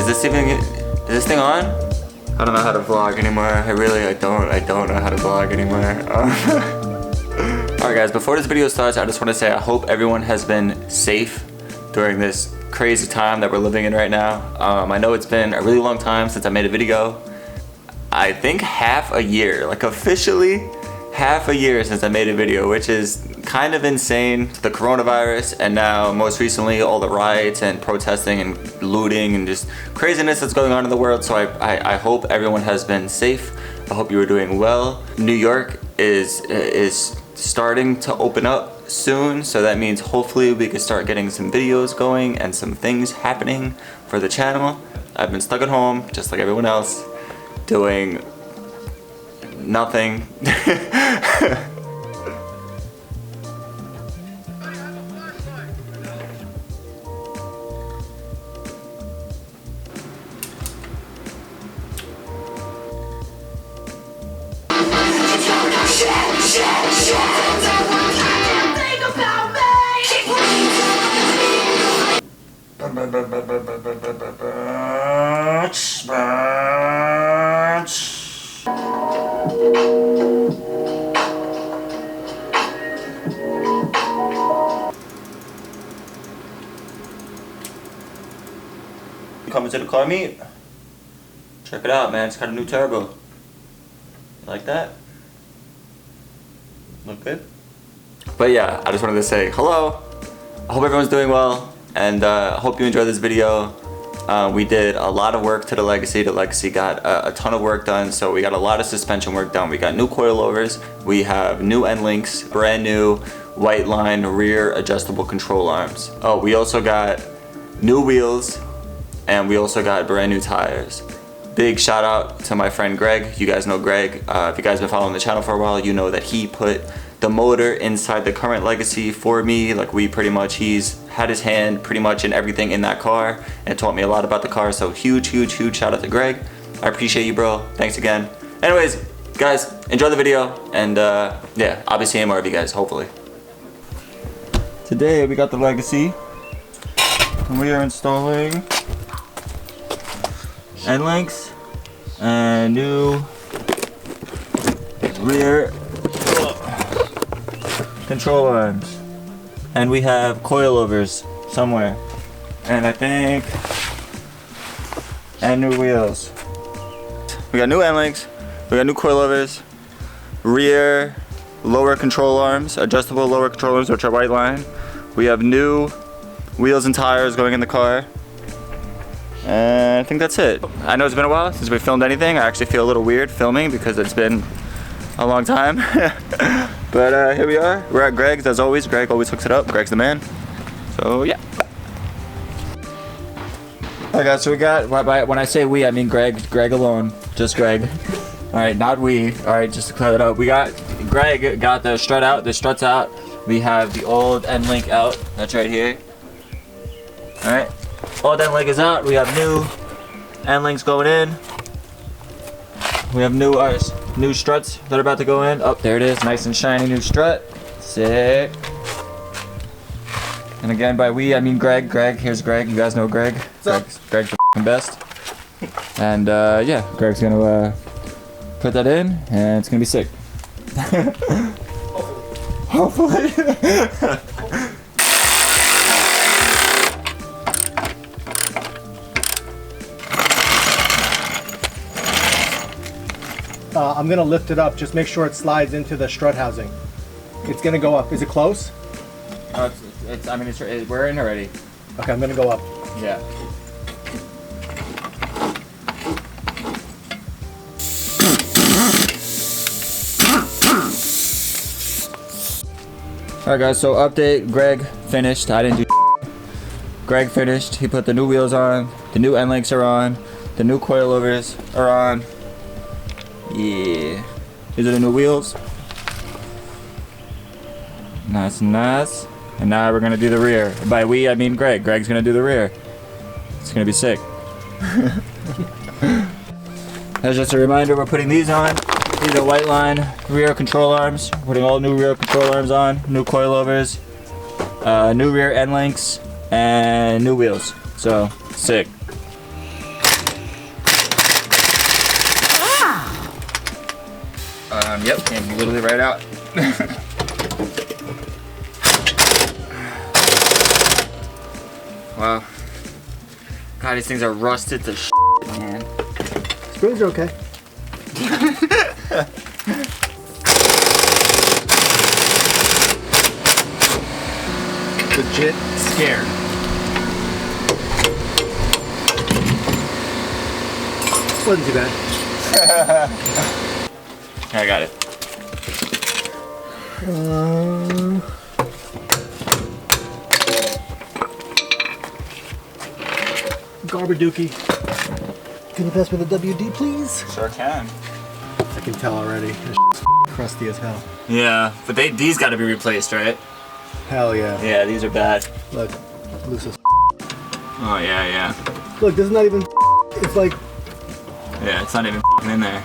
this thing on? I don't know how to vlog anymore. I don't know how to vlog anymore. Alright guys, before this video starts, I just want to say I hope everyone has been safe during this crazy time that we're living in right now. I know it's been a really long time since I made a video. I think half a year, like officially half a year since I made a video, which is kind of insane. The coronavirus, and now most recently all the riots and protesting and looting and just craziness that's going on in the world. So I hope everyone has been safe. I hope you are doing well. New York is starting to open up soon, so that means hopefully we can start getting some videos going and some things happening for the channel. I've been stuck at home just like everyone else, doing nothing. Coming to the car meet. Check it out, man. It's got a new turbo. You like that? Look good? But yeah, I just wanted to say hello. I hope everyone's doing well, and I hope you enjoyed this video. We did a lot of work to the Legacy. The Legacy got a ton of work done, so we got a lot of suspension work done. We got new coilovers, we have new end links, brand new white line rear adjustable control arms. Oh, we also got new wheels, and we also got brand new tires. Big shout out to my friend Greg. You guys know Greg. If you guys been following the channel for a while, you know that he put the motor inside the current Legacy for me. Like he's had his hand pretty much in everything in that car and taught me a lot about the car. So huge shout out to Greg. I appreciate you, bro. Thanks again. Anyways, guys, enjoy the video, and yeah, I'll be seeing more of you guys, hopefully. Today we got the Legacy, and we are installing end links and new rear control arms, and we have coilovers somewhere, and I think, and new wheels. We got new end links, we got new coilovers, rear lower control arms, adjustable lower control arms, which are white line. We have new wheels and tires going in the car, and I think that's it. I know it's been a while since we filmed anything. I actually feel a little weird filming because it's been a long time. But here we are. We're at Greg's as always. Greg always hooks it up. Greg's the man. So yeah. Alright guys, so we got, when I say we, I mean Greg alone. Just Greg. Alright, not we. Alright, just to clear that up. Greg got the strut out, the struts out. We have the old end link out. That's right here. Alright. Old end link is out. We have new end links going in. We have new struts that are about to go in. Oh, there it is, nice and shiny new strut. Sick. And again, by we, I mean Greg. Here's Greg. You guys know Greg. Greg's the f***ing best. And yeah, Greg's gonna put that in, and it's gonna be sick. Hopefully. I'm gonna lift it up. Just make sure it slides into the strut housing. It's gonna go up. Is it close? I mean, we're in already. Okay, I'm gonna go up. Yeah. Alright guys, so update, Greg finished. I didn't do Greg finished. He put the new wheels on, the new end links are on, the new coilovers are on. Yeah. These are the new wheels. Nice. And now we're gonna do the rear. By we, I mean Greg. Greg's gonna do the rear. It's gonna be sick. As just a reminder, we're putting these on. These are white line rear control arms. We're putting all new rear control arms on, new coilovers, new rear end links, and new wheels. So, sick. Yep, came literally right out. Wow. God, these things are rusted to shit, man. Springs are okay. Legit scared. Wasn't too bad. I got it. Garbadookie. Can you pass me the WD, please? Sure can. I can tell already. This shit's crusty as hell. Yeah, but these got to be replaced, right? Hell yeah. Yeah, these are bad. Look, loose as Oh yeah, yeah. Look, this is not even. It's like Yeah, it's not even in there.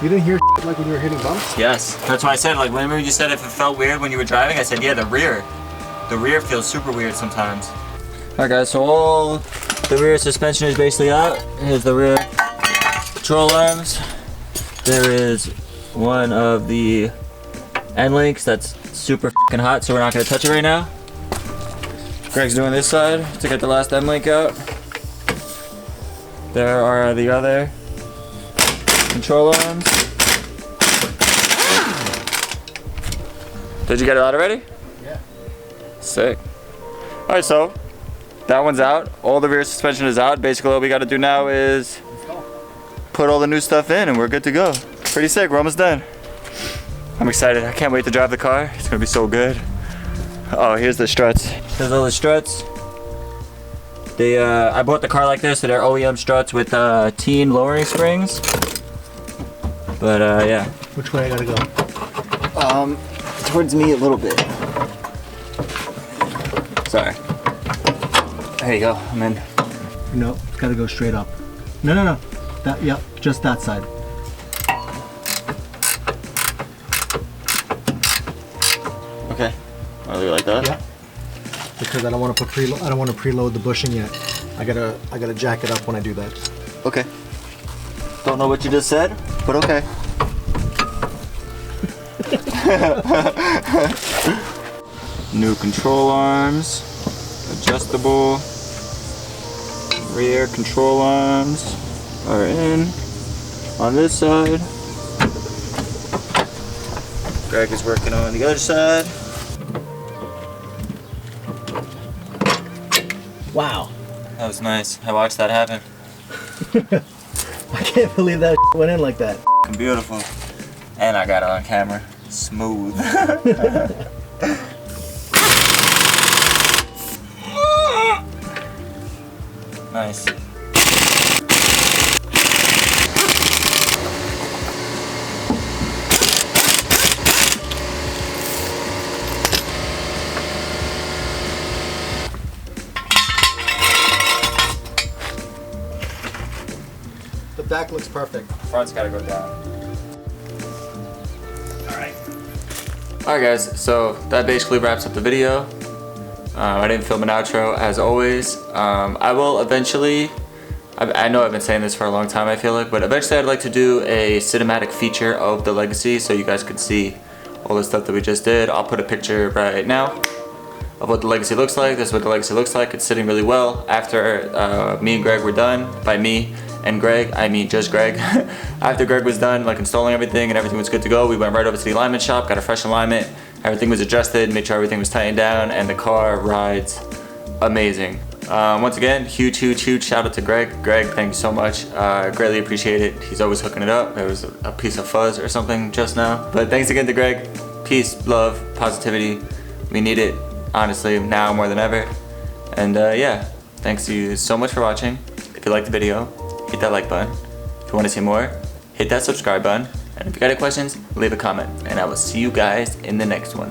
you didn't hear like when you were hitting bumps. Yes, that's why I said, like, whenever you said if it felt weird when you were driving, I said, yeah, the rear feels super weird sometimes. Alright guys, so all the rear suspension is basically out. Here's the rear control arms. There is one of the end links that's super fucking hot, so we're not gonna touch it right now. Greg's doing this side to get the last end link out. There are the other control arms. Did you get it out already? Yeah. Sick. Alright, so that one's out. All the rear suspension is out. Basically all we gotta do now is put all the new stuff in and we're good to go. Pretty sick, we're almost done. I'm excited, I can't wait to drive the car. It's gonna be so good. Oh, here's the struts. Here's all the struts. They, I bought the car like this, so they're OEM struts with teen lowering springs. But yeah. Which way I gotta go? Towards me a little bit. Sorry. There you go, I'm in. No, it's gotta go straight up. No. That, yep, just that side. Okay. I'll leave it like that? Yeah. Because I don't want to preload the bushing yet. I gotta jack it up when I do that. Okay. Don't know what you just said, but okay. New control arms, adjustable. Rear control arms are in on this side. Greg is working on the other side. Wow. That was nice. I watched that happen. I can't believe that went in like that. Beautiful. And I got it on camera. Smooth. Nice. The back looks perfect. Front's gotta go down. Alright guys, so that basically wraps up the video. I didn't film an outro as always. I will eventually, I know I've been saying this for a long time I feel like, but eventually I'd like to do a cinematic feature of the Legacy so you guys could see all the stuff that we just did. I'll put a picture right now of what the Legacy looks like. This is what the Legacy looks like. It's sitting really well. After me and Greg were done, by me and Greg, I mean just Greg. After Greg was done like installing everything and everything was good to go, we went right over to the alignment shop, got a fresh alignment. Everything was adjusted, made sure everything was tightened down, and the car rides amazing. Once again, huge shout out to Greg. Greg, thank you so much. Greatly appreciate it. He's always hooking it up. There was a piece of fuzz or something just now. But thanks again to Greg. Peace, love, positivity. We need it, honestly, now more than ever. And yeah, thanks to you so much for watching. If you liked the video, hit that like button. If you want to see more, hit that subscribe button. And if you got any questions, leave a comment. And I will see you guys in the next one.